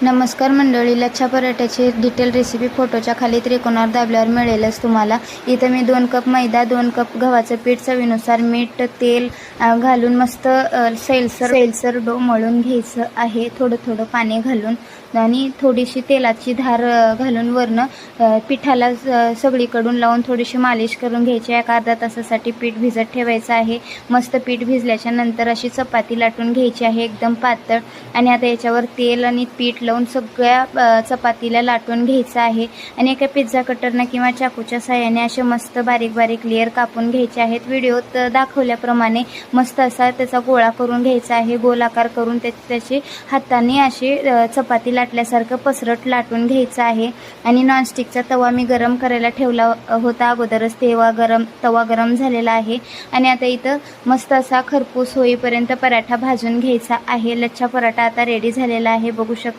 नमस्कार मंडळी, लच्छा पराठ्याची detail recipe फोटोच्या खाली त्रिकोणावर दाबल्यावर मिळेलच तुम्हाला. इथं मी 2 कप मैदा, 2 कप गव्हाचं पीठ, चवीनुसार मीठ, तेल घालून मस्त सैलसर डो मळून घ्यायचं आहे. थोडं पाणी घालून आणि थोडीशी तेलाची धार घालून वरनं पिठाला सगळीकडून लावून थोडीशी मालिश करून घ्यायची. एक अर्धा तासासाठी पीठ भिजत ठेवायचं आहे. मस्त पीठ भिजल्याच्या नंतर अशी चपाती लाटून घ्यायची आहे, एकदम पातळ. आणि आता याच्यावर तेल आणि पीठ लावून सगळ्या चपातीला लाटून घ्यायचं आहे. आणि एका पिझ्झा कटरनं किंवा चाकूच्या साहाय्याने असे मस्त बारीक लेअर कापून घ्यायचे आहेत. व्हिडिओत दाखवल्याप्रमाणे मस्त असा त्याचा गोळा करून घ्यायचा आहे. गोलाकार करून त्याची हाताने अशी चपाती लाटल्यासारखं पसरट लाटून घ्यायचं आहे. आणि नॉनस्टिकचा तवा मी गरम करायला ठेवला होता अगोदरच. तवा गरम झालेला आहे. आणि आता इथं मस्त असा खरपूस होईपर्यंत पराठा भाजून घ्यायचा आहे. लच्छा पराठा आता रेडी झालेला आहे, बघू शकता.